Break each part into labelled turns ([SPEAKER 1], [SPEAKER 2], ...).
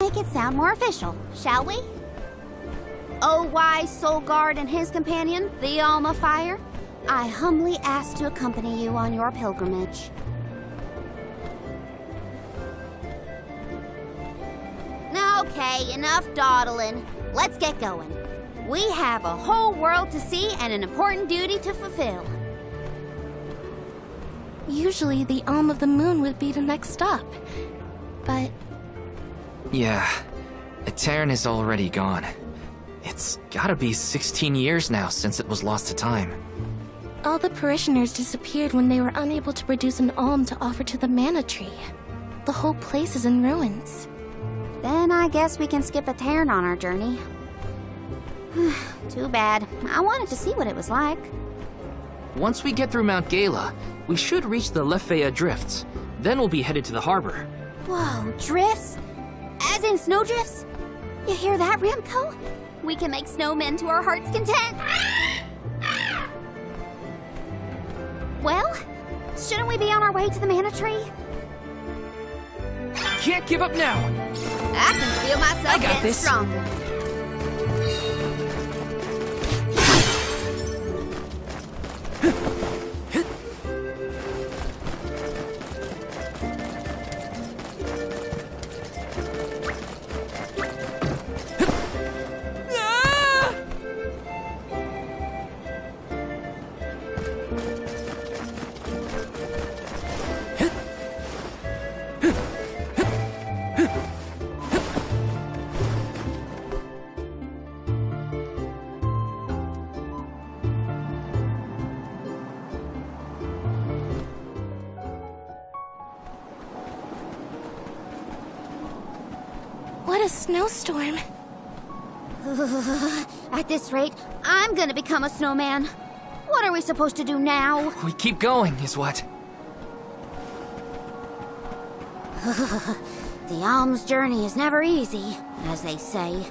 [SPEAKER 1] make it sound more official, shall we? O wise Soul Guard and his companion, the Alma Fire, I humbly ask to accompany you on your pilgrimage. Okay, enough dawdling. Let's get going. We have a whole world to see and an important duty to fulfill.
[SPEAKER 2] Usually the Alm of the Moon would be the next stop, but...
[SPEAKER 3] Yeah, Aetern is already gone. It's gotta be 16 years now since it was lost to time.
[SPEAKER 2] all the parishioners disappeared when they were unable to produce an alm to offer to the Mana Tree. The whole place is in ruins.
[SPEAKER 1] Then I guess we can skip Aetern on our journey. Too bad. I wanted to see what it was like.
[SPEAKER 3] Once we get through Mount Gala, we should reach the Lefeya Drifts. Then we'll be headed to the harbor.
[SPEAKER 1] Whoa, drifts? As in snowdrifts? You hear that, Remco? We can make snowmen to our heart's content. Well, shouldn't we be on our way to the Mana Tree?
[SPEAKER 3] Can't give up now!
[SPEAKER 1] I can feel myself
[SPEAKER 3] I got
[SPEAKER 1] getting
[SPEAKER 3] this.
[SPEAKER 1] stronger.
[SPEAKER 2] What a snowstorm.
[SPEAKER 1] At this rate, I'm gonna become a snowman. What are we supposed to do now?
[SPEAKER 3] We keep going, is what?
[SPEAKER 1] The alm's journey is never easy, as they say.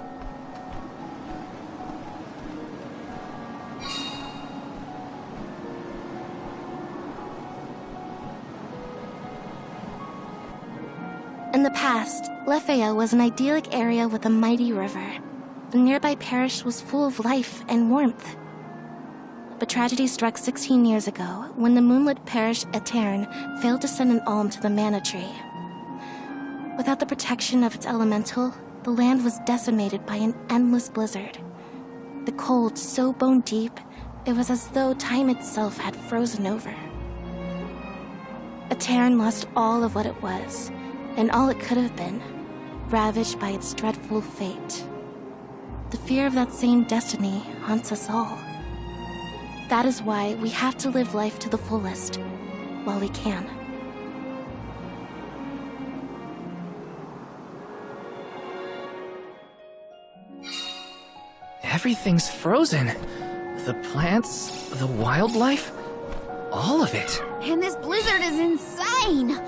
[SPEAKER 2] In the past, Lefeya was an idyllic area with a mighty river. The nearby parish was full of life and warmth. But tragedy struck 16 years ago when the moonlit parish Aetern failed to send an alm to the Mana Tree. Without the protection of its elemental, the land was decimated by an endless blizzard. The cold so bone deep, it was as though time itself had frozen over. Aetern lost all of what it was, and all it could have been, ravaged by its dreadful fate. The fear of that same destiny haunts us all. That is why we have to live life to the fullest, while we can.
[SPEAKER 3] Everything's frozen. The plants, the wildlife, all of it.
[SPEAKER 1] And this blizzard is insane!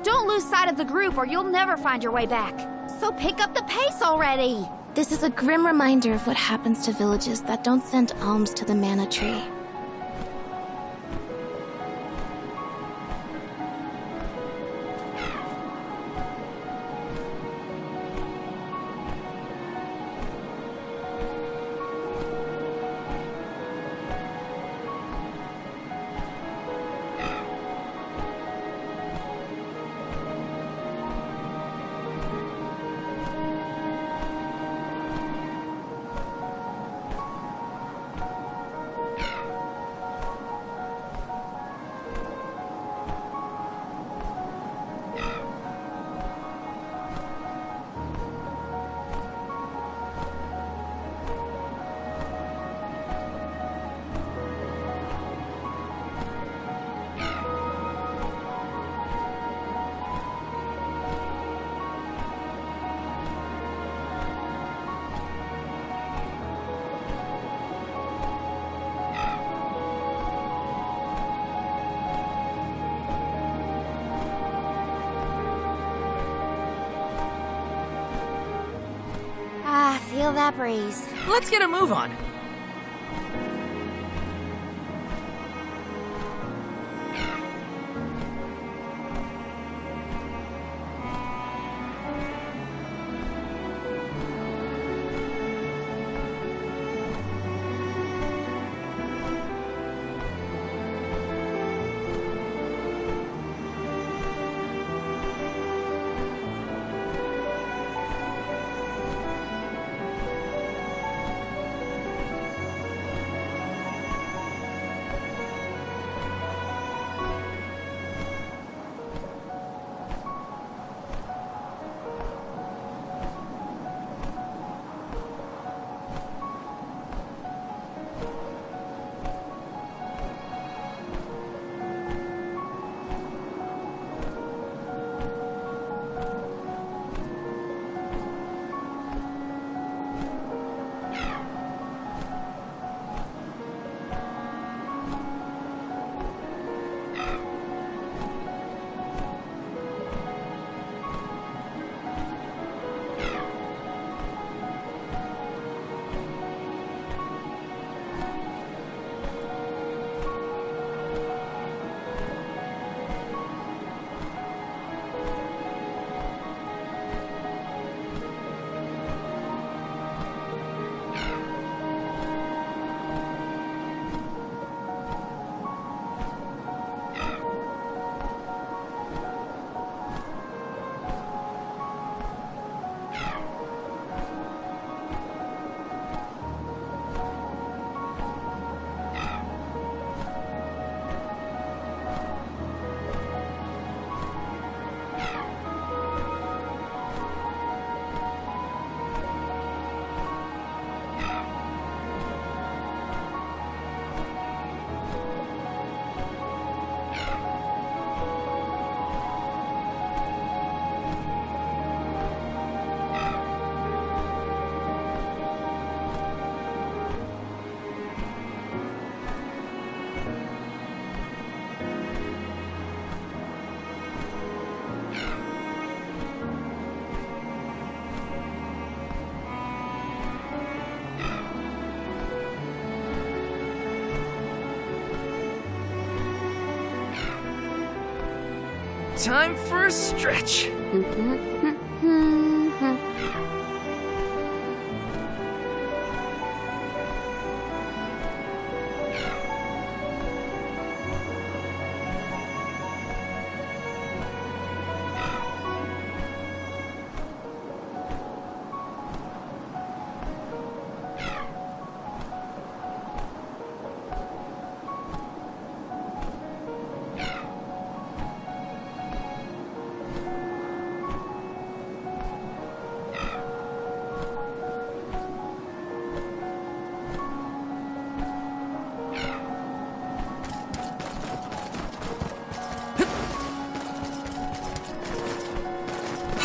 [SPEAKER 1] Don't lose sight of the group or you'll never find your way back. So pick up the pace already!
[SPEAKER 2] This is a grim reminder of what happens to villages that don't send alms to the Mana Tree.
[SPEAKER 1] Feel that breeze.
[SPEAKER 3] Let's get a move on. Time for a stretch.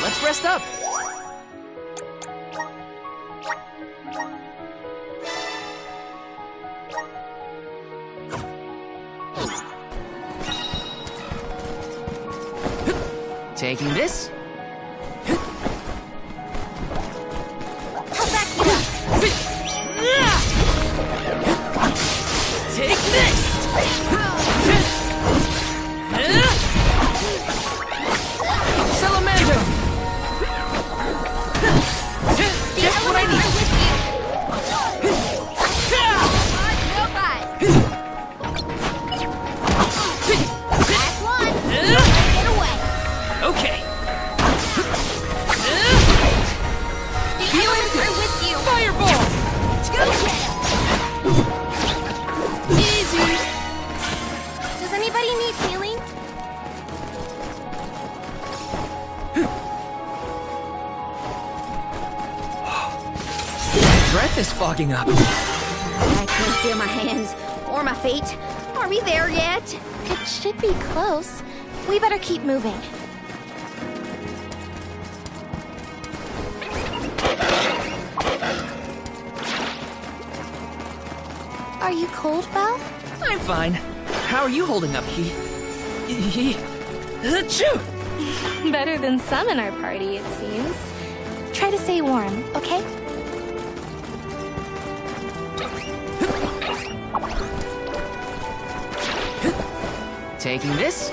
[SPEAKER 3] Let's rest up. Taking this. Take this. Salamander. Just what I need.
[SPEAKER 1] Last one. Get away.
[SPEAKER 3] Okay.
[SPEAKER 1] Feeling through with you.
[SPEAKER 3] Fireball.
[SPEAKER 2] Easy. Does anybody need healing?
[SPEAKER 3] Breath is fogging up.
[SPEAKER 1] I can't feel my hands or my feet. Are we there yet?
[SPEAKER 2] It should be close. We better keep moving. Are you cold, Belle?
[SPEAKER 3] I'm fine. How are you holding up, Achoo!
[SPEAKER 2] Better than some in our party, it seems. Try to stay warm, okay?
[SPEAKER 3] Taking this?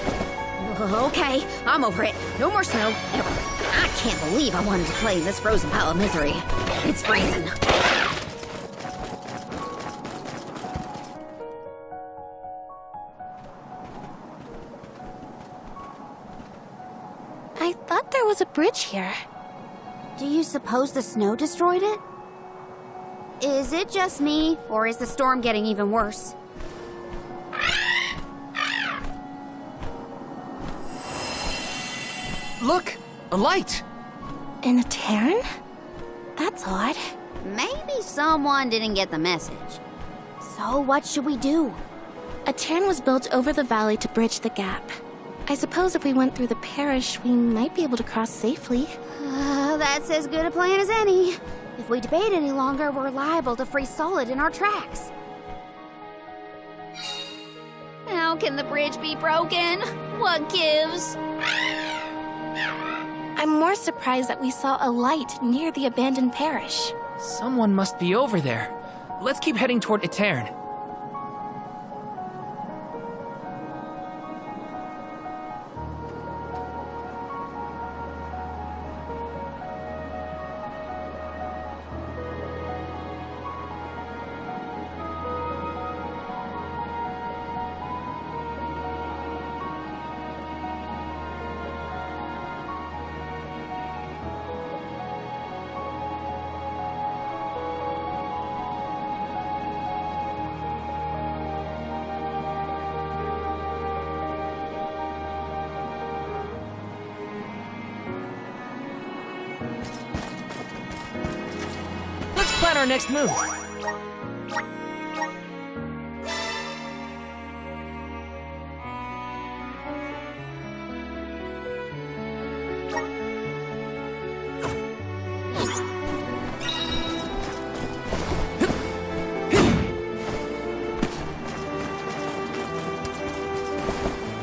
[SPEAKER 1] Okay, I'm over it. No more snow, ever. I can't believe I wanted to play in this frozen pile of misery. It's freezing.
[SPEAKER 2] I thought there was a bridge here.
[SPEAKER 1] Do you suppose the snow destroyed it? Is it just me, or is the storm getting even worse?
[SPEAKER 3] Look! A light!
[SPEAKER 2] In a Terran? That's odd.
[SPEAKER 1] Maybe someone didn't get the message. So what should we do?
[SPEAKER 2] A Terran was built over the valley to bridge the gap. I suppose if we went through the parish, we might be able to cross safely.
[SPEAKER 1] That's as good a plan as any. If we debate any longer, we're liable to freeze solid in our tracks. How can the bridge be broken? What gives?
[SPEAKER 2] I'm more surprised that we saw a light near the abandoned parish.
[SPEAKER 3] Someone must be over there. Let's keep heading toward Aetern. Let's plan our next move.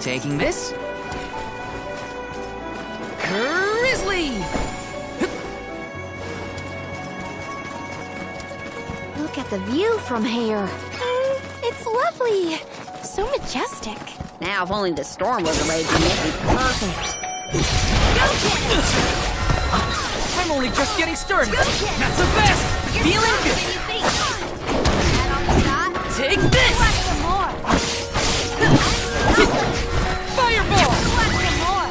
[SPEAKER 3] Taking this. Grizzly!
[SPEAKER 1] Look at the view from here.
[SPEAKER 2] It's lovely. So majestic.
[SPEAKER 1] Now, if only the storm was raging, it'd be perfect. Go get it!
[SPEAKER 3] I'm only just getting started.
[SPEAKER 1] Go get it!
[SPEAKER 3] Not so fast. Feeling good.
[SPEAKER 1] That on the shot.
[SPEAKER 3] Take this.
[SPEAKER 1] Whack some more.
[SPEAKER 3] Fireball.
[SPEAKER 1] Whack some more.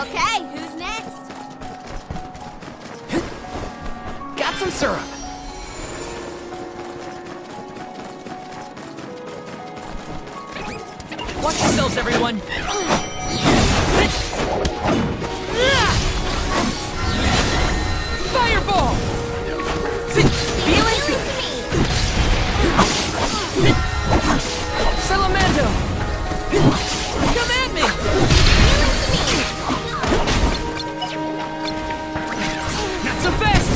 [SPEAKER 1] Okay, who's next?
[SPEAKER 3] Got some syrup. Watch yourselves, everyone. Fireball. Feeling good. Salamando. Come at me. Not so fast.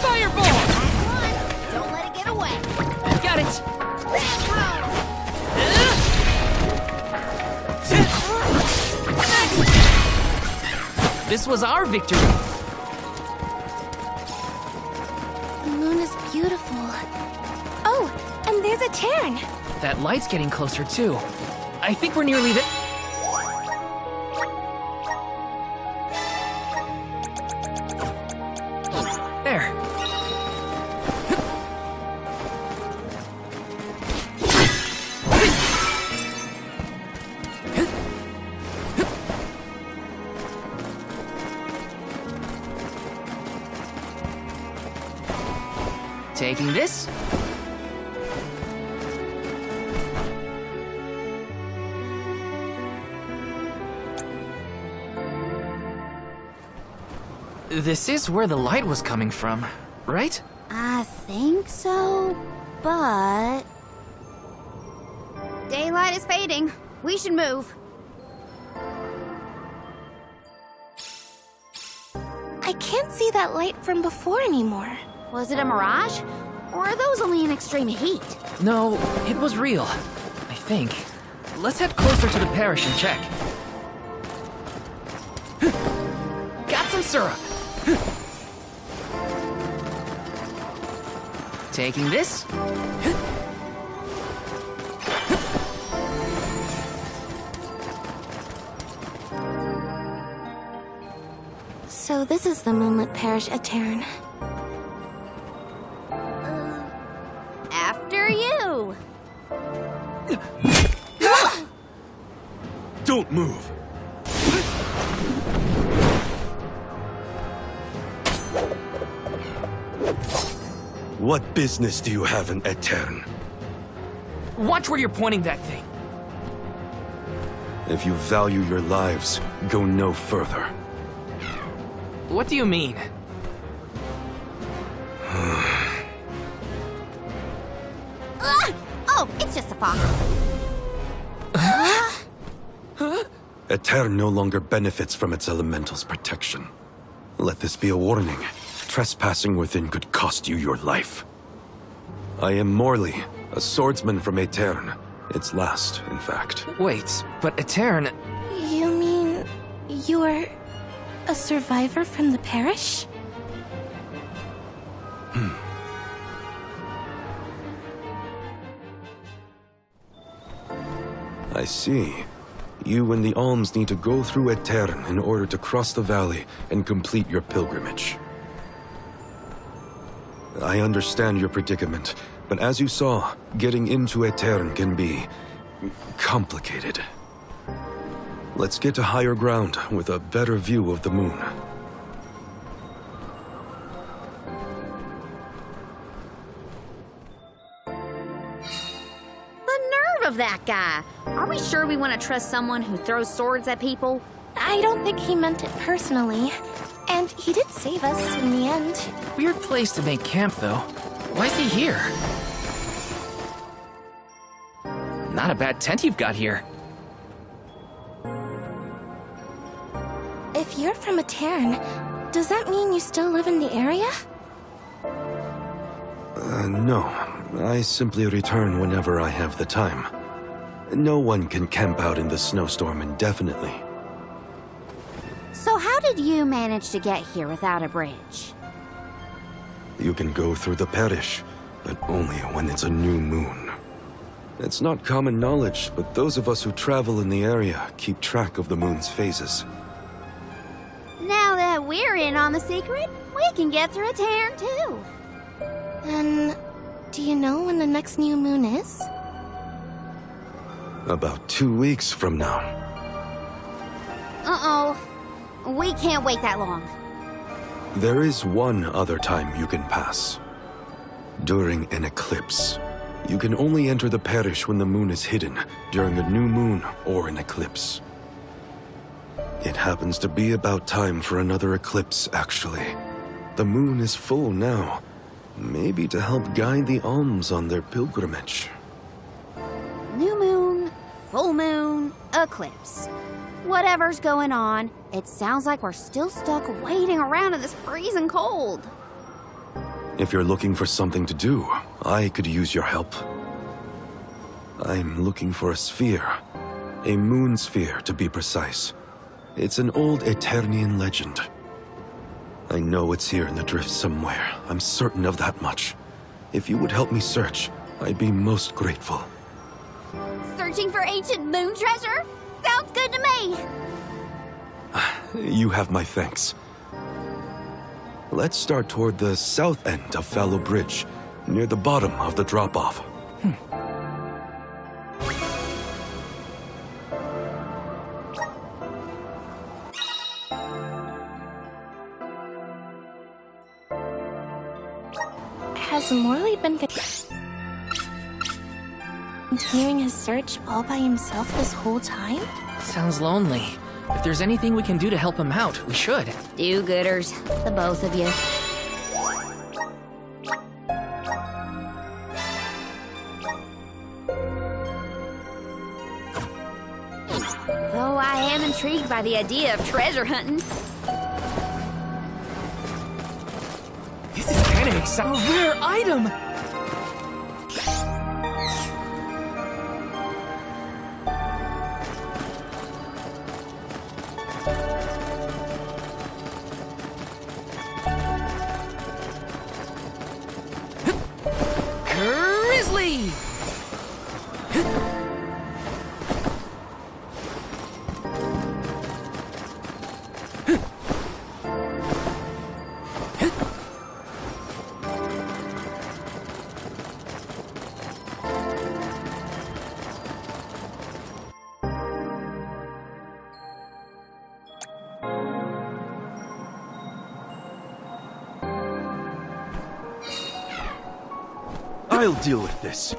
[SPEAKER 3] Fireball.
[SPEAKER 1] Don't let it get away.
[SPEAKER 3] Got it. This was our victory.
[SPEAKER 2] The moon is beautiful. Oh, and there's a Terran.
[SPEAKER 3] That light's getting closer too. I think we're nearly there. There. Taking this. This is where the light was coming from, right?
[SPEAKER 1] I think so, but... Daylight is fading. We should move.
[SPEAKER 2] I can't see that light from before anymore.
[SPEAKER 1] Was it a mirage? Or are those only in extreme heat?
[SPEAKER 3] No, it was real. I think. Let's head closer to the parish and check. Got some syrup. Taking this.
[SPEAKER 2] So this is the moonlit parish at Terran.
[SPEAKER 1] After you!
[SPEAKER 4] Don't move! What business do you have in Aetern?
[SPEAKER 3] Watch where you're pointing that thing.
[SPEAKER 4] If you value your lives, go no further.
[SPEAKER 3] What do you mean?
[SPEAKER 1] Oh, it's just a fox.
[SPEAKER 4] Aetern no longer benefits from its elemental's protection. Let this be a warning. Trespassing within could cost you your life. I am Morley, a swordsman from Aetern. Its last, in fact.
[SPEAKER 3] Wait, but Aetern...
[SPEAKER 2] You mean you're a survivor from the parish?
[SPEAKER 4] I see. You and the Alms need to go through Aetern in order to cross the valley and complete your pilgrimage. I understand your predicament, but as you saw, getting into Aetern can be complicated. Let's get to higher ground with a better view of the moon.
[SPEAKER 1] The nerve of that guy! Are we sure we want to trust someone who throws swords at people?
[SPEAKER 2] I don't think he meant it personally. And he did save us in the end.
[SPEAKER 3] Weird place to make camp, though. Why is he here? Not a bad tent you've got here.
[SPEAKER 2] If you're from Aetern, does that mean you still live in the area?
[SPEAKER 4] No. I simply return whenever I have the time. No one can camp out in the snowstorm indefinitely.
[SPEAKER 1] So how How did you manage to get here without a bridge?
[SPEAKER 4] You can go through the parish, but only when it's a new moon. It's not common knowledge, but those of us who travel in the area keep track of the moon's phases.
[SPEAKER 1] Now that we're in on the secret, we can get through a Terran too.
[SPEAKER 2] Then, do you know when the next new moon is?
[SPEAKER 4] About 2 weeks from now.
[SPEAKER 1] Uh-oh. We can't wait that long.
[SPEAKER 4] There is one other time you can pass. During an eclipse. You can only enter the parish when the moon is hidden, during a new moon or an eclipse. It happens to be about time for another eclipse, actually. The moon is full now. Maybe to help guide the alms on their pilgrimage.
[SPEAKER 1] New moon, full moon, eclipse. Whatever's going on, it sounds like we're still stuck waiting around in this freezing cold.
[SPEAKER 4] If you're looking for something to do, I could use your help. I'm looking for a sphere. A moon sphere, to be precise. It's an old Eternian legend. I know it's here in the drift somewhere. I'm certain of that much. If you would help me search, I'd be most grateful.
[SPEAKER 1] Searching for ancient moon treasure? Sounds good to me.
[SPEAKER 4] You have my thanks. Let's start toward the south end of Fallow Bridge, near the bottom of the drop-off.
[SPEAKER 2] Has Morley been continuing his search all by himself this whole time?
[SPEAKER 3] Sounds lonely. If there's anything we can do to help him out, we should.
[SPEAKER 1] Do-gooders, the both of you. Though I am intrigued by the idea of treasure hunting.
[SPEAKER 3] This is kind of exciting. A rare item! Grizzly!
[SPEAKER 4] I'll deal with this.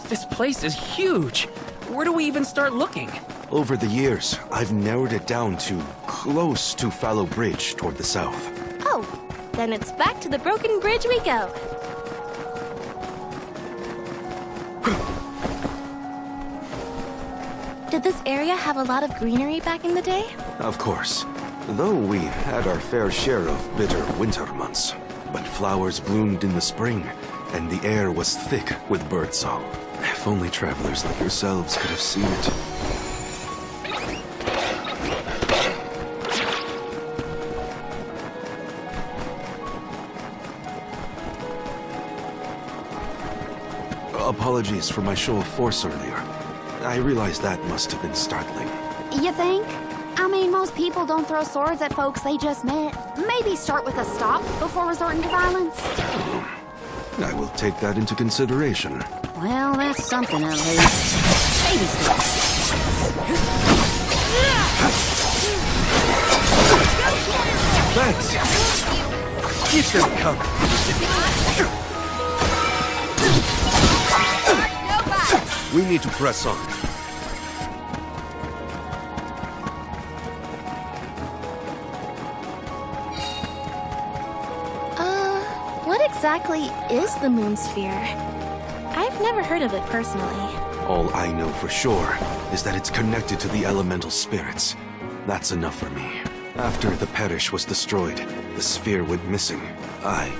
[SPEAKER 3] This place is huge. Where do we even start looking?
[SPEAKER 5] Over the years, I've narrowed it down to close to Fallow Bridge toward the south.
[SPEAKER 2] Oh, then it's back to the broken bridge we go. Did this area have a lot of greenery back in the day?
[SPEAKER 5] Of course. Though we had our fair share of bitter winter months. But flowers bloomed in the spring, and the air was thick with birdsong.
[SPEAKER 4] If only travelers like yourselves could have seen it.
[SPEAKER 5] Apologies for my show of force earlier. I realize that must have been startling.
[SPEAKER 1] You think? I mean, most people don't throw swords at folks they just met. Maybe start with a stop before resorting to violence.
[SPEAKER 5] I will take that into consideration.
[SPEAKER 1] Well, that's something at least. Baby steps.
[SPEAKER 5] Thanks! Keep them coming. We need to press on.
[SPEAKER 2] What exactly is the moon sphere? I've never heard of it personally.
[SPEAKER 5] All I know for sure is that it's connected to the elemental spirits. That's enough for me. After the parish was destroyed, the sphere went missing. I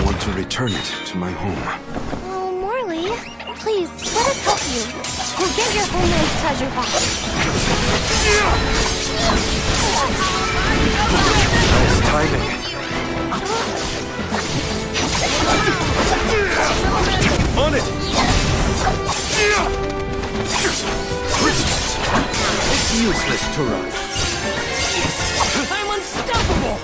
[SPEAKER 5] want to return it to my home.
[SPEAKER 2] Oh, Morley, please, let us help you. We'll get your homeland's treasure back.
[SPEAKER 3] Nice timing.
[SPEAKER 4] On it!
[SPEAKER 5] It's useless to run.
[SPEAKER 3] I'm unstoppable!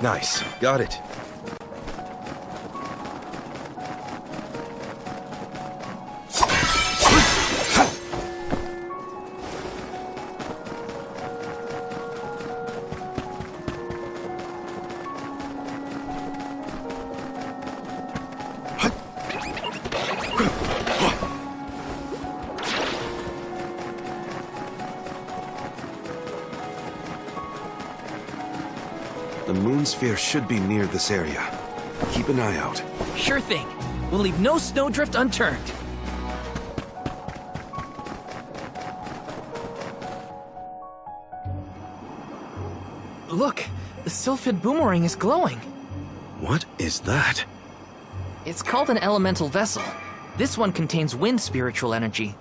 [SPEAKER 5] Nice. Got it. The moon sphere should be near this area. Keep an eye out.
[SPEAKER 3] Sure thing. We'll leave no snowdrift unturned. Look, the Sylphid boomerang is glowing.
[SPEAKER 4] What is that?
[SPEAKER 3] It's called an elemental vessel. This one contains wind spiritual energy.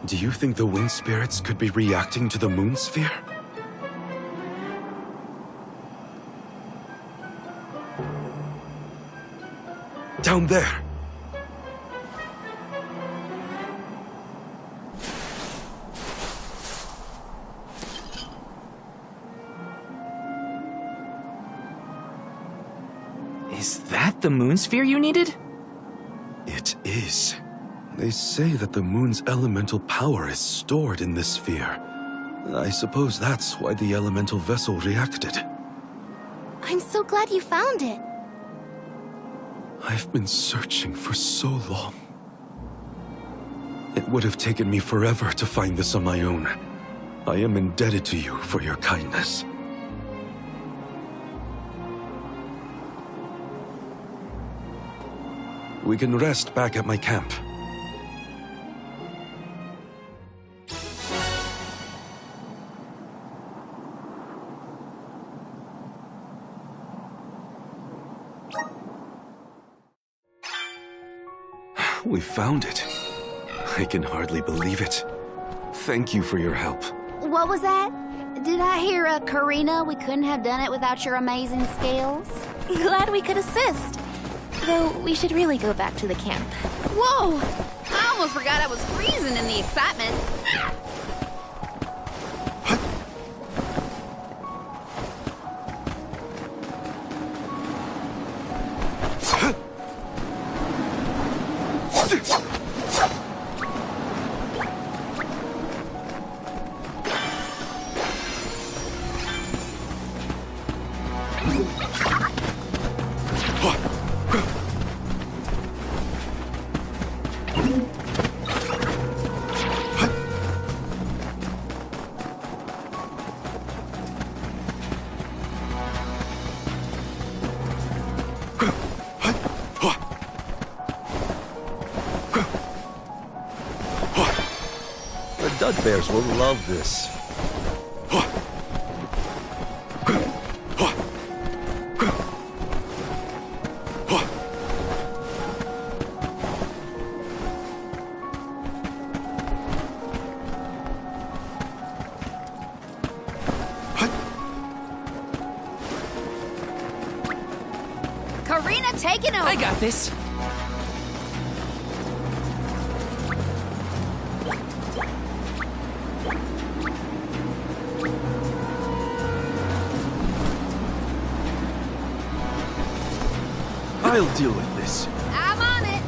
[SPEAKER 4] Do you think the wind spirits could be reacting to the moon sphere? Down there!
[SPEAKER 3] Is that the moon sphere you needed?
[SPEAKER 4] It is. They say that the moon's elemental power is stored in this sphere. I suppose that's why the elemental vessel reacted.
[SPEAKER 2] I'm so glad you found it.
[SPEAKER 4] I've been searching for so long. It would have taken me forever to find this on my own. I am indebted to you for your kindness. We can rest back at my camp. We found it. I can hardly believe it. Thank you for your help.
[SPEAKER 1] What was that? Did I hear a Karina? We couldn't have done it without your amazing skills.
[SPEAKER 2] Glad we could assist. Though we should really go back to the camp.
[SPEAKER 1] Whoa! I almost forgot I was freezing in the excitement.
[SPEAKER 5] The Dugbears will love this.
[SPEAKER 1] Karina, taking over.
[SPEAKER 3] I got this.
[SPEAKER 5] I'll deal with this.
[SPEAKER 1] I'm on it.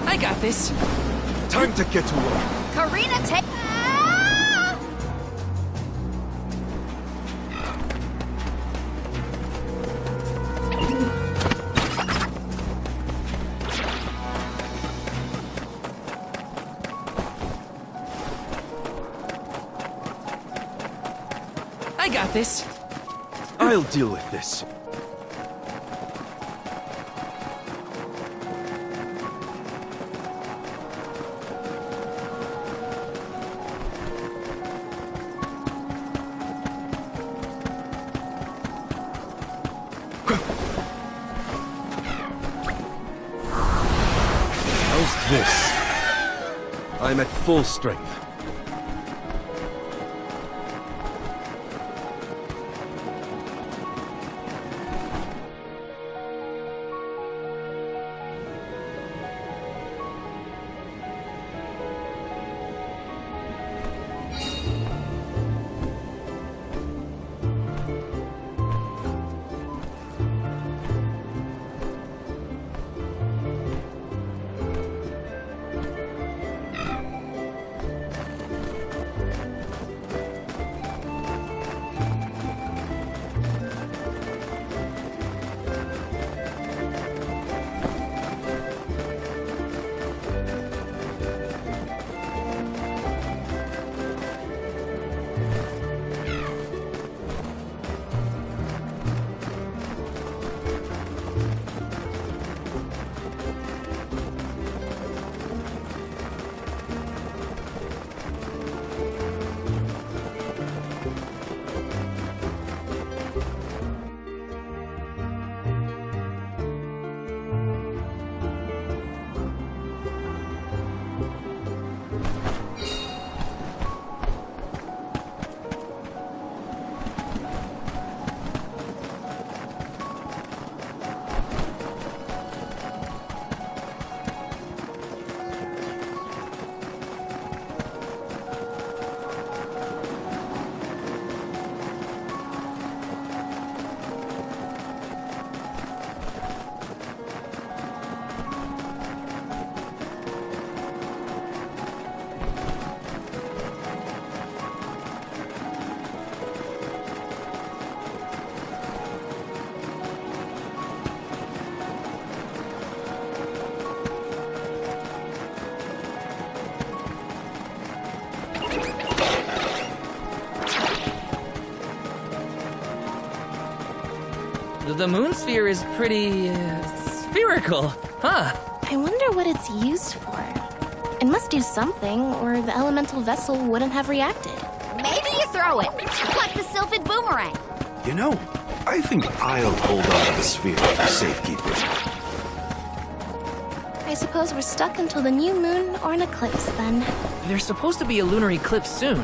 [SPEAKER 3] I got this.
[SPEAKER 5] Time to get to work.
[SPEAKER 1] Karina, take.
[SPEAKER 3] I got this.
[SPEAKER 5] I'll deal with this.
[SPEAKER 4] this. I'm at full strength.
[SPEAKER 3] The moon sphere is pretty spherical, huh?
[SPEAKER 2] I wonder what it's used for. It must do something, or the elemental vessel wouldn't have reacted.
[SPEAKER 1] Maybe you throw it, like the Sylphid boomerang.
[SPEAKER 5] You know, I think I'll hold on to the sphere for safekeeping.
[SPEAKER 2] I suppose we're stuck until the new moon or an eclipse then.
[SPEAKER 3] There's supposed to be a lunar eclipse soon.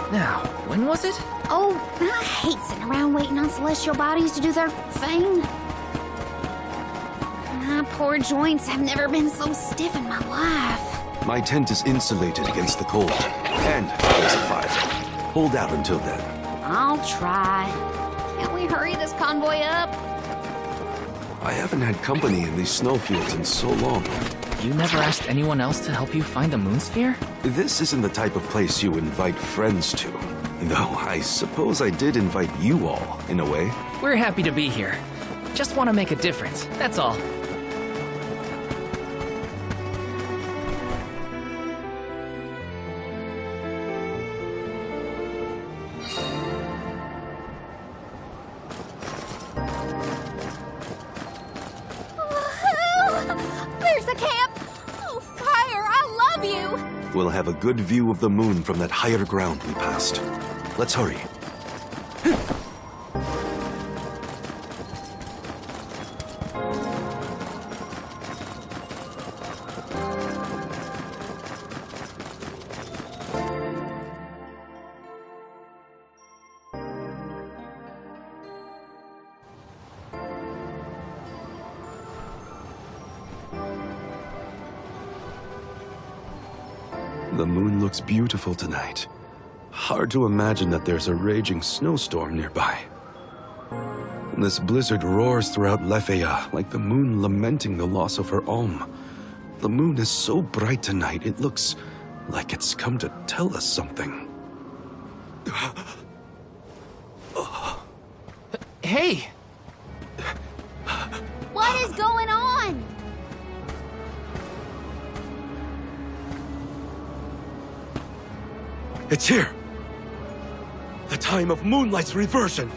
[SPEAKER 3] Now, when was it?
[SPEAKER 1] Oh, I hate sitting around waiting on celestial bodies to do their thing. My poor joints have never been so stiff in my life.
[SPEAKER 5] My tent is insulated against the cold, and there's a fire. Hold out until then.
[SPEAKER 1] I'll try. Can't we hurry this convoy up?
[SPEAKER 5] I haven't had company in these snowfields in so long.
[SPEAKER 3] You never asked anyone else to help you find the moon sphere?
[SPEAKER 5] This isn't the type of place you invite friends to. Though I suppose I did invite you all, in a way.
[SPEAKER 3] We're happy to be here. Just want to make a difference, that's all.
[SPEAKER 1] There's a camp! Oh, fire, I love you!
[SPEAKER 5] We'll have a good view of the moon from that higher ground we passed. Let's hurry.
[SPEAKER 4] The moon looks beautiful tonight. Hard to imagine that there's a raging snowstorm nearby. This blizzard roars throughout Lefeya like the moon lamenting the loss of her Olm. The moon is so bright tonight, it looks like it's come to tell us something.
[SPEAKER 3] Hey!
[SPEAKER 1] What is going on?
[SPEAKER 4] It's here! The time of Moonlight's reversion!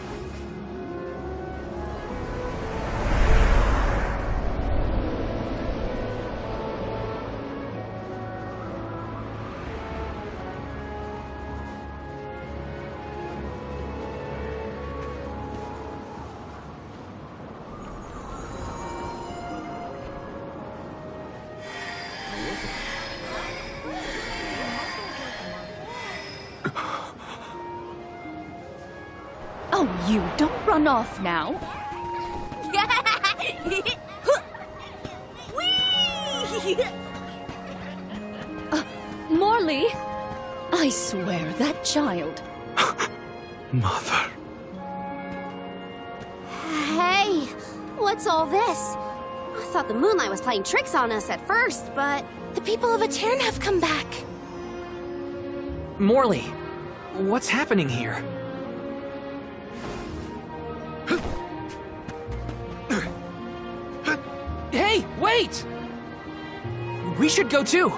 [SPEAKER 6] you, don't run off now. Morley, I swear that child.
[SPEAKER 4] Mother.
[SPEAKER 1] Hey, what's all this? I thought the moonlight was playing tricks on us at first, but...
[SPEAKER 2] The people of Aetern have come back.
[SPEAKER 3] Morley, what's happening here? Hey, wait! We should go too.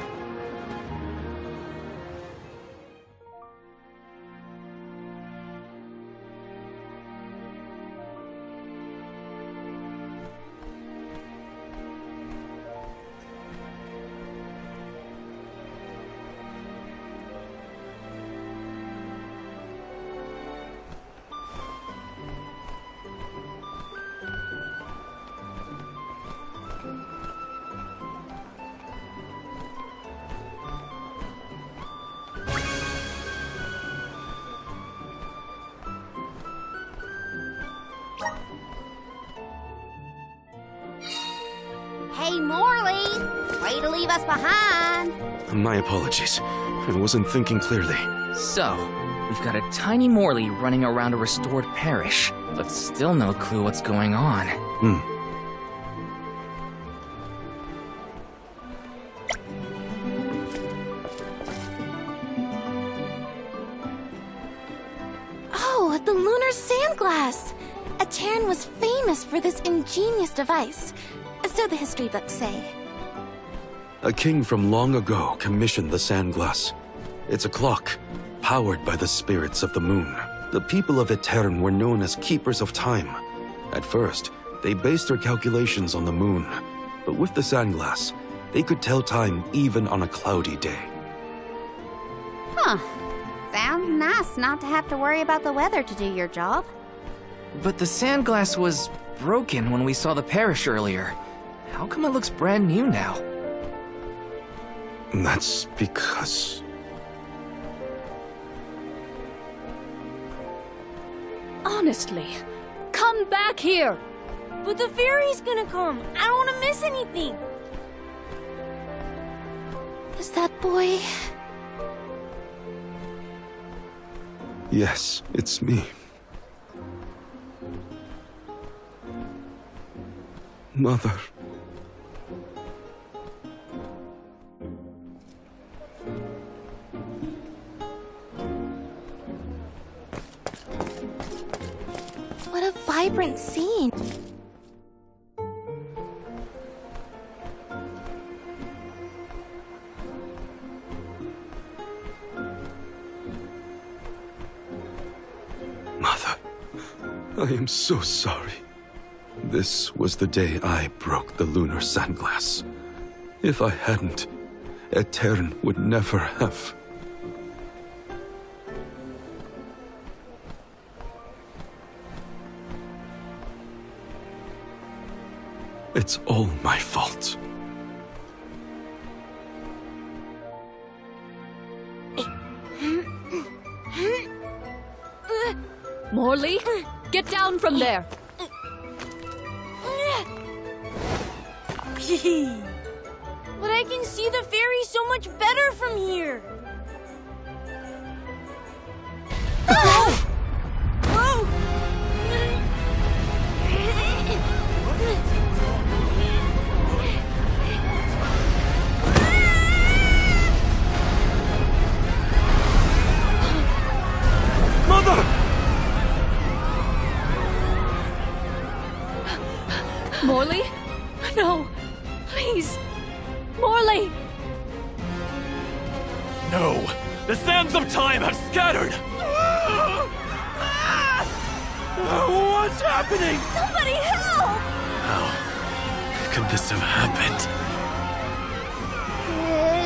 [SPEAKER 1] Hey, Morley! Way to leave us behind!
[SPEAKER 5] My apologies. I wasn't thinking clearly.
[SPEAKER 3] So, we've got a tiny Morley running around a restored parish, but still no clue what's going on.
[SPEAKER 2] Oh, the lunar sandglass! Aetern was famous for this ingenious device. So the history books say.
[SPEAKER 4] A king from long ago commissioned the Sandglass. It's a clock, powered by the spirits of the moon. The people of Aetern were known as keepers of time. At first, they based their calculations on the moon. But with the Sandglass, they could tell time even on a cloudy day.
[SPEAKER 1] Huh. Sounds nice not to have to worry about the weather to do your job.
[SPEAKER 3] But the sandglass was broken when we saw the parish earlier. How come it looks brand new now?
[SPEAKER 4] That's because...
[SPEAKER 6] Honestly, come back here!
[SPEAKER 7] But the fairy's gonna come. I don't want to miss anything.
[SPEAKER 2] Is that boy?
[SPEAKER 4] Yes, it's me. Mother.
[SPEAKER 2] What a vibrant scene.
[SPEAKER 4] Mother, I am so sorry. This was the day I broke the lunar sandglass. If I hadn't, Aetern would never have. It's all my fault.
[SPEAKER 6] Morley, get down from there!
[SPEAKER 7] But I can see the fairy so much better from here.
[SPEAKER 4] Mother!
[SPEAKER 6] Morley? No, please. Morley!
[SPEAKER 8] No! The sands of time have scattered! What's happening?
[SPEAKER 7] Somebody help!
[SPEAKER 8] How could this have happened?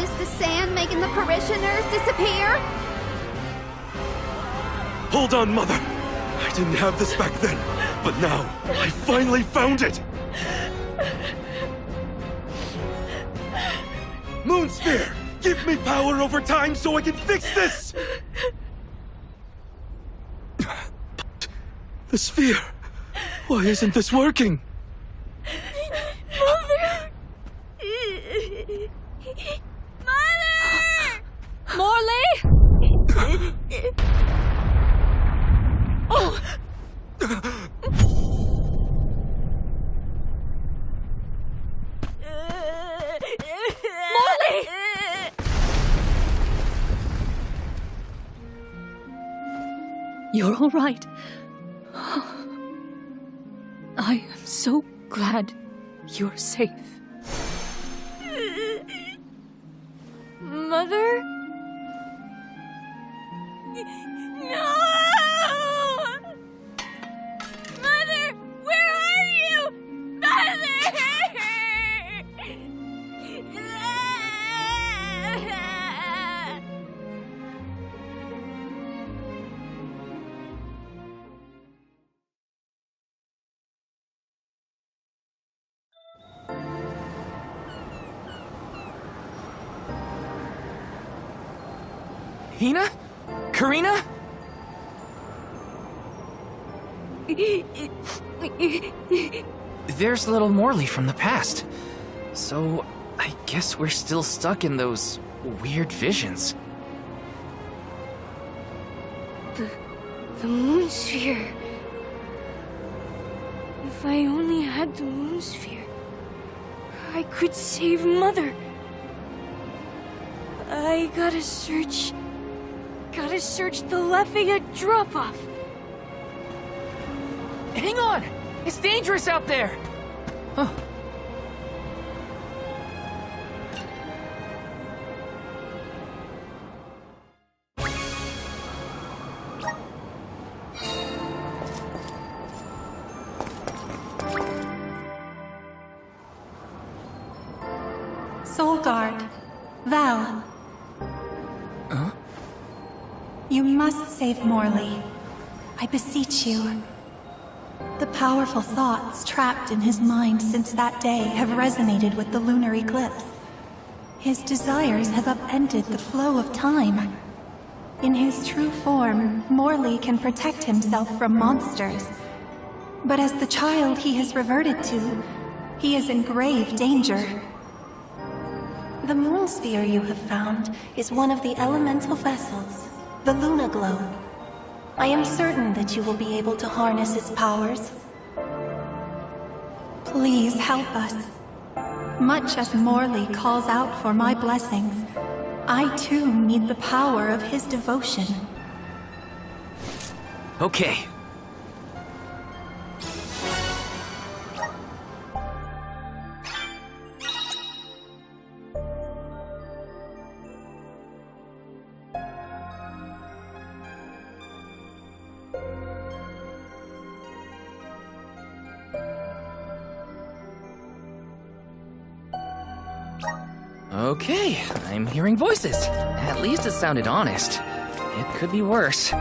[SPEAKER 1] Is the sand making the parishioners disappear?
[SPEAKER 4] Hold on, Mother! I didn't have this back then, but now I finally found it! Moonsphere! Give me power over time so I can fix this! But The sphere! Why isn't this working?
[SPEAKER 7] Mother! Mother!
[SPEAKER 6] Morley! Oh! Morley! You're all right. I am so glad you're safe.
[SPEAKER 7] Mother? No! Mother, where are you? Mother!
[SPEAKER 3] Hina? Karina? There's little Morley from the past. So, I guess we're still stuck in those weird visions.
[SPEAKER 7] The moon sphere. If I only had the moon sphere, I could save Mother. I gotta search the Lefaya drop-off.
[SPEAKER 3] Hang on! It's dangerous out there! Huh.
[SPEAKER 9] Soulguard, Val.
[SPEAKER 3] Huh?
[SPEAKER 9] You must save Morley. I beseech you. The powerful thoughts trapped in his mind since that day have resonated with the lunar eclipse. His desires have upended the flow of time. In his true form, Morley can protect himself from monsters. But as the child he has reverted to, he is in grave danger. The moon sphere you have found is one of the elemental vessels, the Luna Globe. I am certain that you will be able to harness its powers. Please help us. Much as Morley calls out for my blessings, I too need the power of his devotion.
[SPEAKER 3] Okay. Okay, I'm hearing voices. At least it sounded honest. It could be worse.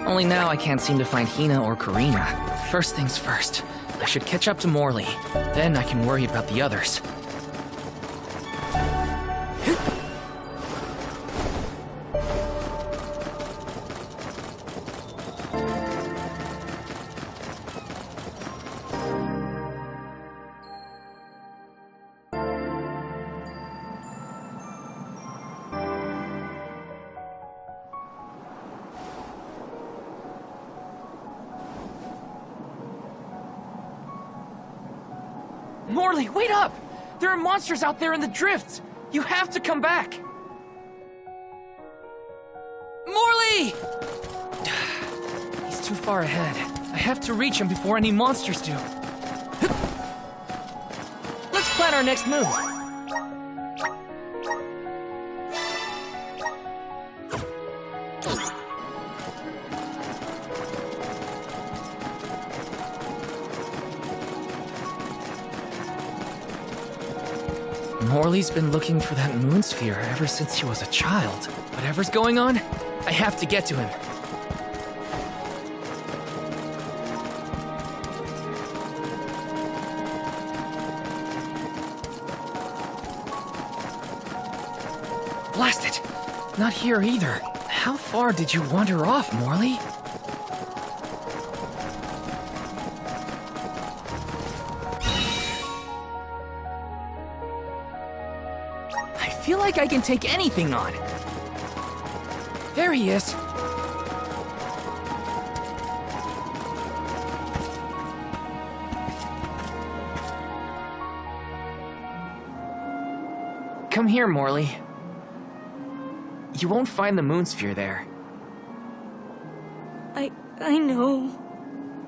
[SPEAKER 3] Only now I can't seem to find Hina or Karina. First things first, I should catch up to Morley. Then I can worry about the others. Morley, wait up! There are monsters out there in the drifts! You have to come back! Morley! He's too far ahead. I have to reach him before any monsters do. Let's plan our next move. Morley's been looking for that moon sphere ever since he was a child. Whatever's going on, I have to get to him. Blast it! Not here either. How far did you wander off, Morley? feel like I can take anything on. There he is. Come here, Morley. You won't find the moon sphere there.
[SPEAKER 7] I know.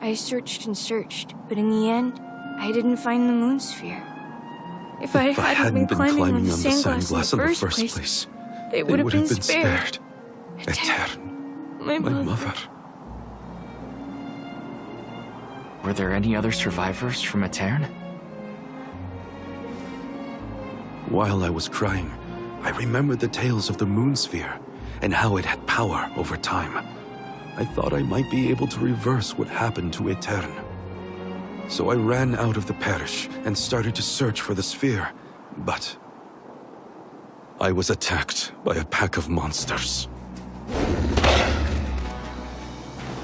[SPEAKER 7] I searched and searched, but in the end, I didn't find the moon sphere. If I hadn't been climbing on the sandglass in the first place, they would have been spared.
[SPEAKER 5] Aetern,
[SPEAKER 7] My
[SPEAKER 5] my mother.
[SPEAKER 3] Were there any other survivors from Aetern?
[SPEAKER 4] While I was crying, I remembered the tales of the moon sphere and how it had power over time. I thought I might be able to reverse what happened to Aetern. So I ran out of the parish and started to search for the sphere, but I was attacked by a pack of monsters.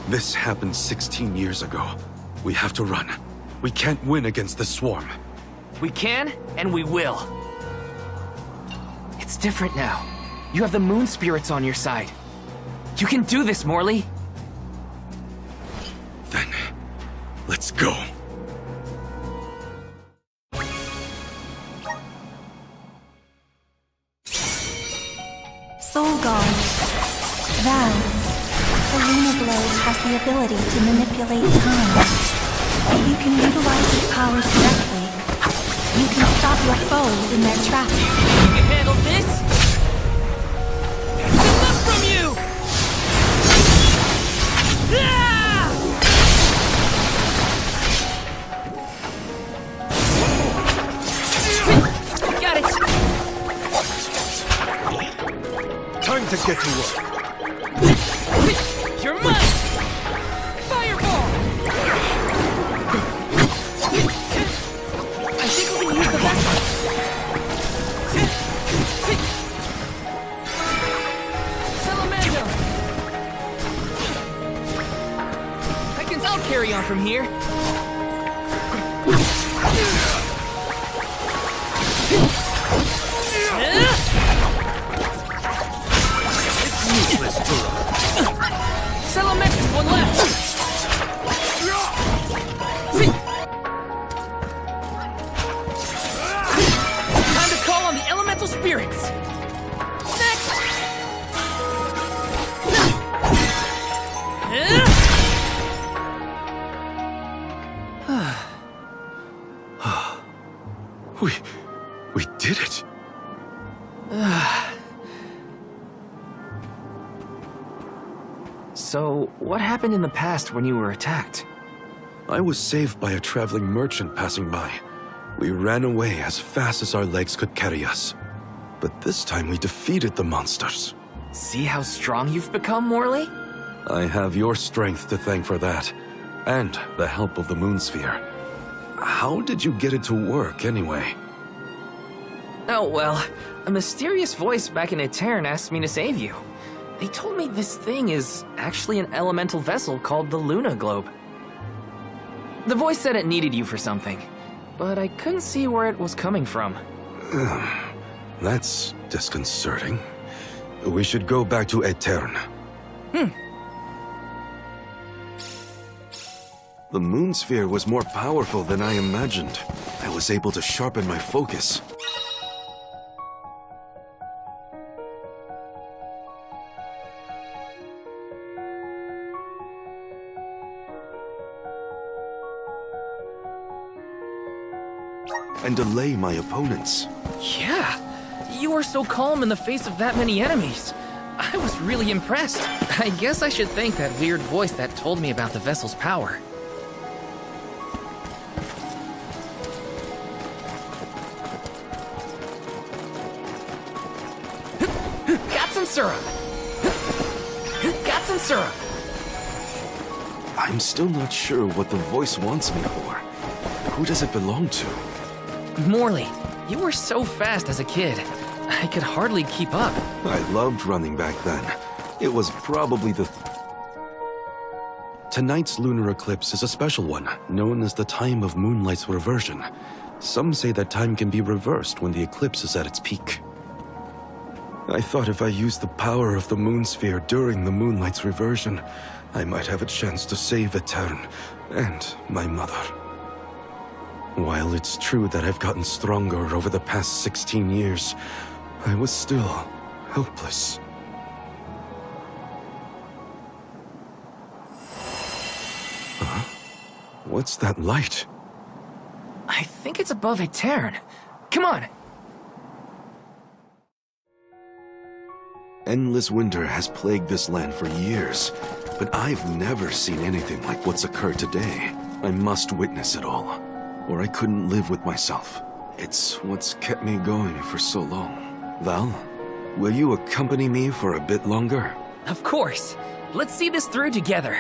[SPEAKER 4] This happened 16 years ago. We have to run. We can't win against the swarm.
[SPEAKER 3] We can, and we will. It's different now. You have the moon spirits on your side. You can do this, Morley.
[SPEAKER 4] Then, let's go.
[SPEAKER 9] Soul Guard. Val. The Luna Globe has the ability to manipulate time. You can utilize its powers directly. You can stop your foes in their tracks.
[SPEAKER 3] You can handle this? Enough from you! Ah! Got it!
[SPEAKER 5] Time to get to work.
[SPEAKER 3] You're mine! Fireball! I think we can use the vessel. Salamando! I'll carry on from here.
[SPEAKER 5] It's useless to run.
[SPEAKER 3] Salamectus, one left! Time to call on the elemental spirits! Next!
[SPEAKER 4] We did it.
[SPEAKER 3] So, what happened in the past when you were attacked?
[SPEAKER 4] I was saved by a traveling merchant passing by. We ran away as fast as our legs could carry us. But this time we defeated the monsters.
[SPEAKER 3] See how strong you've become, Morley?
[SPEAKER 4] I have your strength to thank for that, and the help of the moon sphere. How did you get it to work, anyway?
[SPEAKER 3] Oh, well, a mysterious voice back in Aetern asked me to save you. They told me this thing is actually an elemental vessel called the Luna Globe. The voice said it needed you for something, but I couldn't see where it was coming from.
[SPEAKER 4] That's disconcerting. We should go back to Aetern.
[SPEAKER 5] The moon sphere was more powerful than I imagined. I was able to sharpen my focus. And delay my opponents.
[SPEAKER 3] Yeah, you were so calm in the face of that many enemies. I was really impressed. I guess I should thank that weird voice that told me about the vessel's power. Got some syrup! Got some syrup!
[SPEAKER 5] I'm still not sure what the voice wants me for. Who does it belong to?
[SPEAKER 3] Morley, you were so fast as a kid. I could hardly keep up.
[SPEAKER 5] I loved running back then. It was probably the...
[SPEAKER 4] Tonight's lunar eclipse is a special one, known as the time of moonlight's reversion. Some say that time can be reversed when the eclipse is at its peak. I thought if I used the power of the moon sphere during the moonlight's reversion, I might have a chance to save Aetern and my mother. While it's true that I've gotten stronger over the past 16 years, I was still helpless. Huh? What's that light?
[SPEAKER 3] I think it's above Aetern. Come on!
[SPEAKER 5] Endless winter has plagued this land for years, but I've never seen anything like what's occurred today. I must witness it all, or I couldn't live with myself. It's what's kept me going for so long. Val, will you accompany me for a bit longer?
[SPEAKER 3] Of course. Let's see this through together.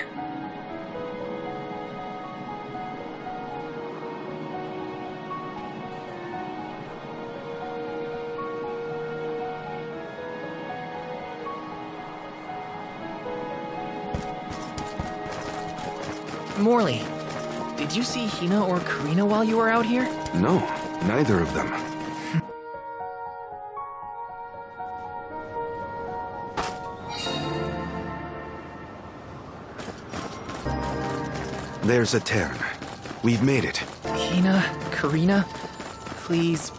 [SPEAKER 3] Morley, did you see Hina or Karina while you were out here?
[SPEAKER 5] No, neither of them. There's Aetern. We've made it.
[SPEAKER 3] Hina, Karina, please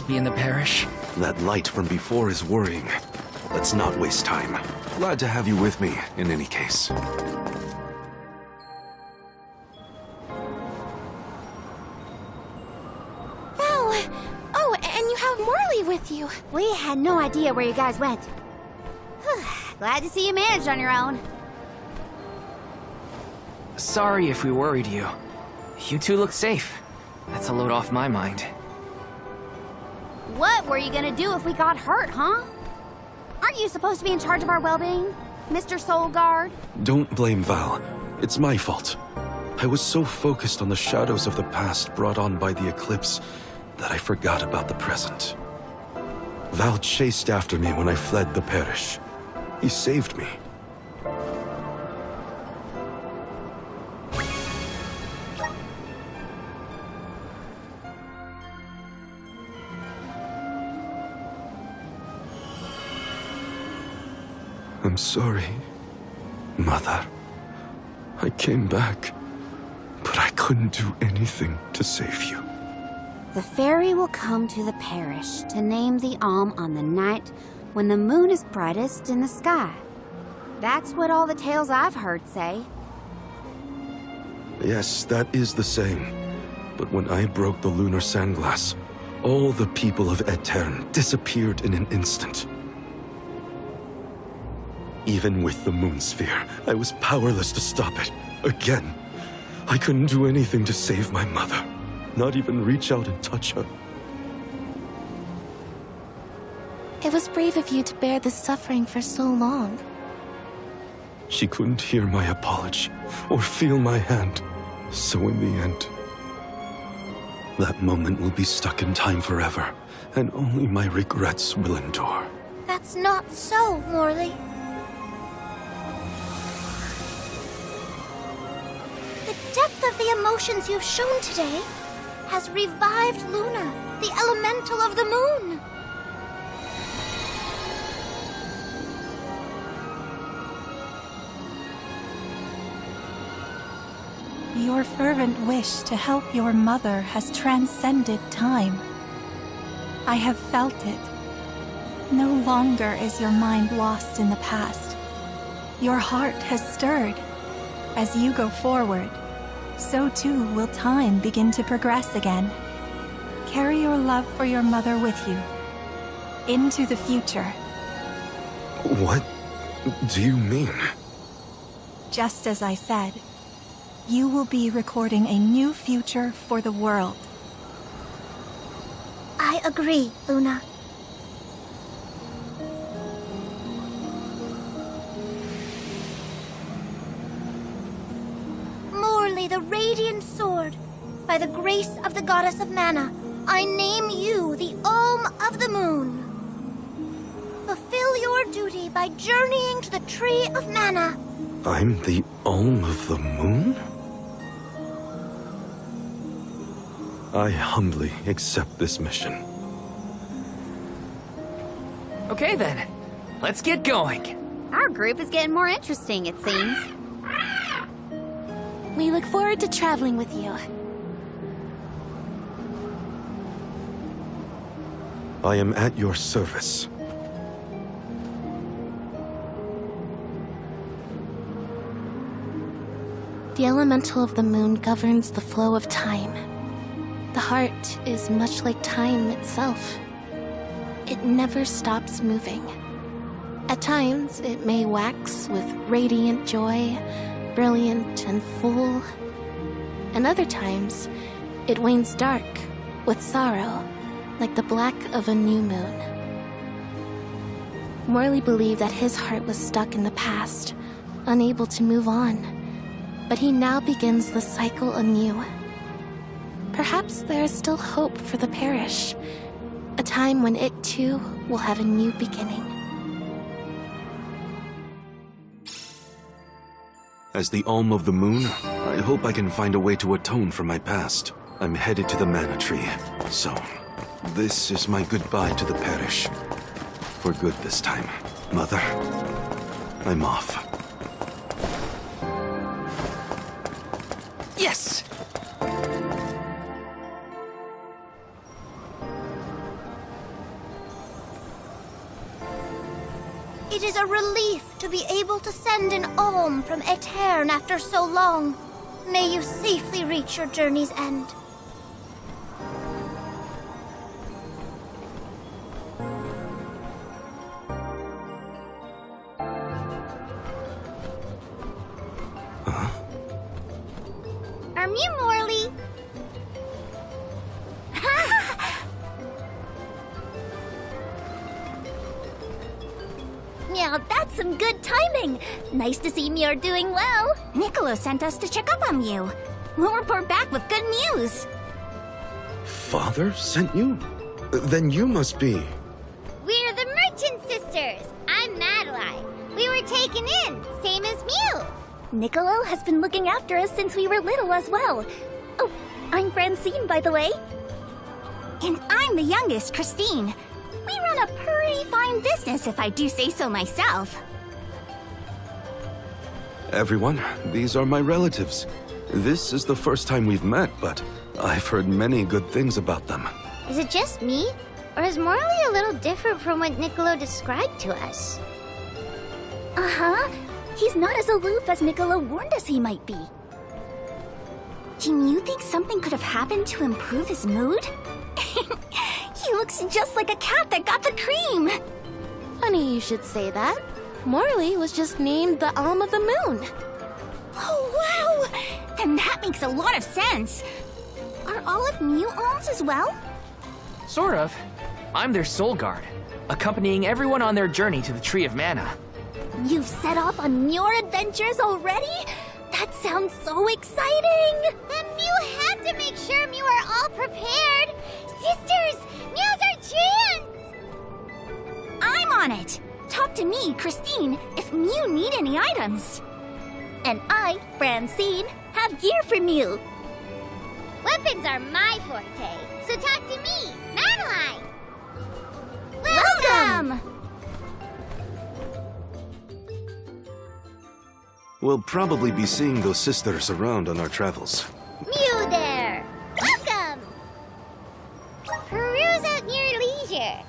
[SPEAKER 3] be in the parish.
[SPEAKER 5] That light from before is worrying. Let's not waste time. Glad to have you with me, in any case.
[SPEAKER 1] With you. We had no idea where you guys went. Glad to see you managed on your own.
[SPEAKER 3] Sorry if we worried you. You two look safe. That's a load off my mind.
[SPEAKER 1] What were you gonna do if we got hurt, huh? Aren't you supposed to be in charge of our well-being, Mr. Soulguard?
[SPEAKER 4] Don't blame Val. It's my fault. I was so focused on the shadows of the past brought on by the eclipse that I forgot about the present. Val chased after me when I fled the parish. He saved me. I'm sorry, Mother. I came back, but I couldn't do anything to save you.
[SPEAKER 1] The fairy will come to the parish to name the Alm on the night when the moon is brightest in the sky. That's what all the tales I've heard say.
[SPEAKER 4] Yes, that is the same. But when I broke the lunar sandglass, all the people of Aetern disappeared in an instant. Even with the moon sphere, I was powerless to stop it. Again, I couldn't do anything to save my mother. Not even reach out and touch her.
[SPEAKER 2] It was brave of you to bear this suffering for so long.
[SPEAKER 4] She couldn't hear my apology or feel my hand. So in the end, that moment will be stuck in time forever, and only my regrets will endure.
[SPEAKER 1] That's not so, Morley. The depth of the emotions you've shown today has revived Luna, the elemental of the moon.
[SPEAKER 9] Your fervent wish to help your mother has transcended time. I have felt it. No longer is your mind lost in the past. Your heart has stirred. As you go forward, so too will time begin to progress again. Carry your love for your mother with you into the future.
[SPEAKER 4] What do you mean?
[SPEAKER 9] Just as I said, you will be recording a new future for the world.
[SPEAKER 1] I agree, Luna. Morley, the Radiant Sword, by the grace of the Goddess of Mana, I name you the Alm of the Moon. Fulfill your duty by journeying to the Tree of Mana.
[SPEAKER 4] I'm the Alm of the Moon? I humbly accept this mission.
[SPEAKER 3] Okay then, let's get going.
[SPEAKER 10] Our group is getting more interesting, it seems.
[SPEAKER 2] We look forward to traveling with you.
[SPEAKER 4] I am at your service.
[SPEAKER 2] The elemental of the moon governs the flow of time. The heart is much like time itself. It never stops moving. At times, it may wax with radiant joy, brilliant and full. And other times, it wanes dark with sorrow, like the black of a new moon. Morley believed that his heart was stuck in the past, unable to move on. But he now begins the cycle anew. Perhaps there is still hope for the parish, a time when it too will have a new beginning.
[SPEAKER 5] As the Alm of the Moon, I hope I can find a way to atone for my past. I'm headed to the Mana Tree, so this is my goodbye to the parish. For good this time. Mother, I'm off.
[SPEAKER 3] Yes!
[SPEAKER 1] It is a relief to be able to send an alm from Aetern after so long. May you safely reach your journey's end. You, Morley.
[SPEAKER 10] Yeah, that's some good timing. Nice to see Muir doing well. Niccolo sent us to check up on you. We'll report back with good news.
[SPEAKER 4] Father sent you? Then you must be...
[SPEAKER 1] We're the Merchant Sisters. I'm Madeline. We were taken in, same as Mew.
[SPEAKER 10] Niccolo has been looking after us since we were little as well. Oh, I'm Francine, by the way. And I'm the youngest, Christine. We run a pretty fine business, if I do say so myself.
[SPEAKER 4] Everyone, these are my relatives. This is the first time we've met, but I've heard many good things about them.
[SPEAKER 1] Is it just me? Or is Morley a little different from what Niccolo described to us?
[SPEAKER 10] Uh-huh. He's not as aloof as Niccolo warned us he might be. Do you think something could have happened to improve his mood? He looks just like a cat that got the cream!
[SPEAKER 2] Funny you should say that. Morley was just named the Alm of the Moon.
[SPEAKER 10] Oh, wow! Then that makes a lot of sense. Are all of Mew alms as well?
[SPEAKER 3] Sort of. I'm their soul guard, accompanying everyone on their journey to the Tree of Mana.
[SPEAKER 10] You've set off on your adventures already? That sounds so exciting!
[SPEAKER 1] Then Mew had to make sure Mew are all prepared. Sisters, now's our chance!
[SPEAKER 10] I'm on it! Talk to me, Christine, if Mew need any items. And I, Francine, have gear for Mew.
[SPEAKER 1] Weapons are my forte, so talk to me, Madeline!
[SPEAKER 10] Welcome!
[SPEAKER 5] We'll probably be seeing those sisters around on our travels.
[SPEAKER 1] Mew there! Welcome! Peruse at your leisure.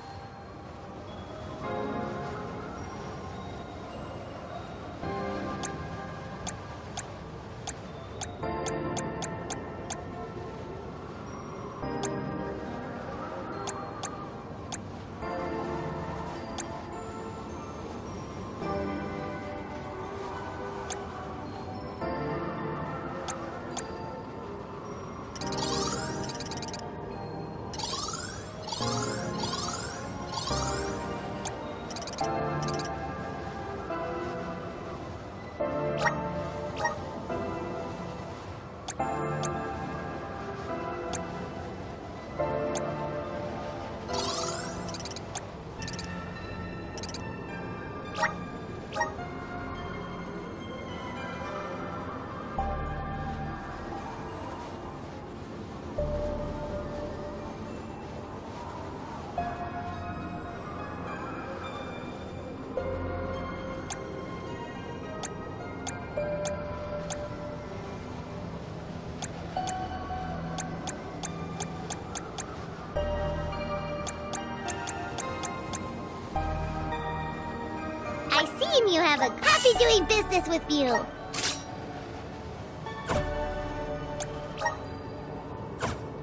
[SPEAKER 1] Mew have a happy doing business with you.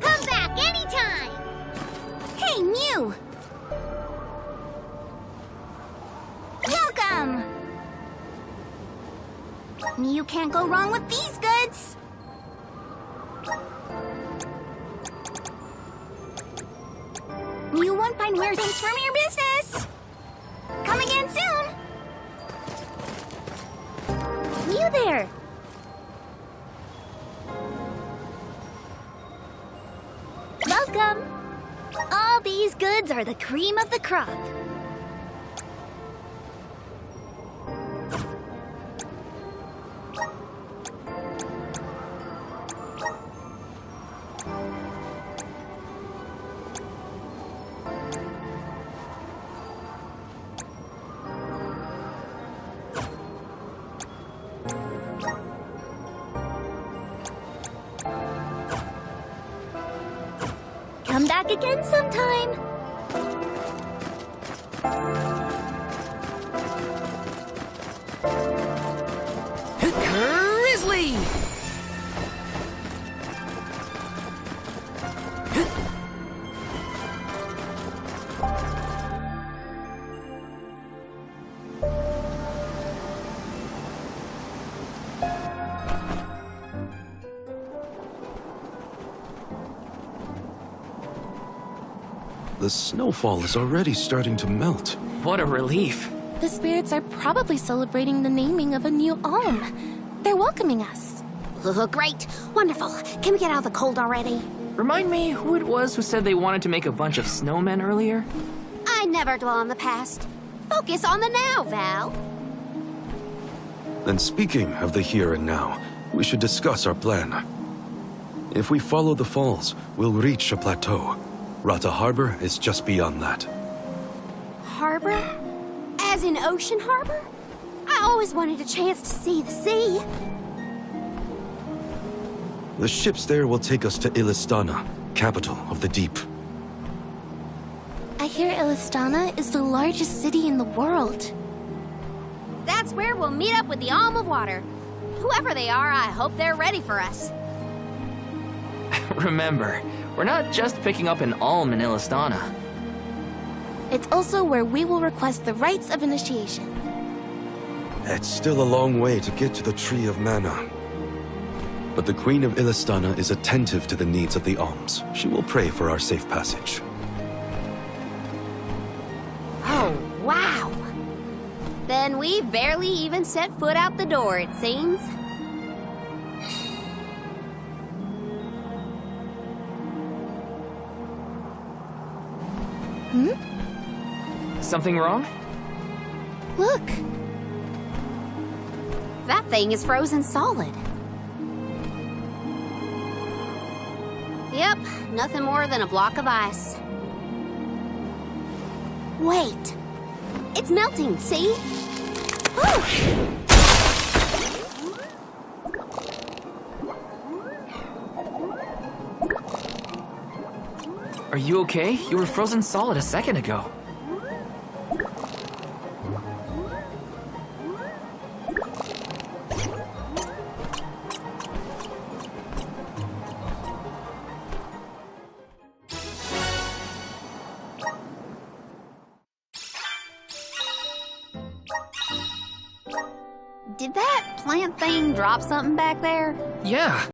[SPEAKER 1] Come back anytime.
[SPEAKER 10] Hey, Mew! Welcome! Mew can't go wrong with these goods. Mew won't find weird things from your business. Come again soon. Mew there. Welcome. All these goods are the cream of the crop. Come back again sometime.
[SPEAKER 3] Grizzly!
[SPEAKER 4] The snowfall is already starting to melt.
[SPEAKER 3] What a relief.
[SPEAKER 2] The spirits are probably celebrating the naming of a new Alm. They're welcoming us.
[SPEAKER 1] Great. Wonderful. Can we get out of the cold already?
[SPEAKER 3] Remind me who it was who said they wanted to make a bunch of snowmen earlier?
[SPEAKER 1] I never dwell on the past. Focus on the now, Val.
[SPEAKER 4] And speaking of the here and now, we should discuss our plan. If we follow the falls, we'll reach a plateau. Rata Harbor is just beyond that.
[SPEAKER 1] Harbor? As in Ocean Harbor? I always wanted a chance to see the sea.
[SPEAKER 4] The ships there will take us to Illistana, capital of the deep.
[SPEAKER 2] I hear Illistana is the largest city in the world.
[SPEAKER 1] That's where we'll meet up with the Alm of Water. Whoever they are, I hope they're ready for us.
[SPEAKER 3] Remember, we're not just picking up an Alm in Illistana.
[SPEAKER 2] It's also where we will request the rites of initiation.
[SPEAKER 4] It's still a long way to get to the Tree of Mana. But the Queen of Illistana is attentive to the needs of the Alms. She will pray for our safe passage.
[SPEAKER 1] Oh, wow. Then we've barely even set foot out the door, it seems.
[SPEAKER 3] Something wrong?
[SPEAKER 2] Look,
[SPEAKER 1] That thing is frozen solid. Yep, nothing more than a block of ice. Wait. It's melting, see?
[SPEAKER 3] Are you okay? You were frozen solid a second ago.
[SPEAKER 1] Did that plant thing drop something back there?
[SPEAKER 3] Yeah,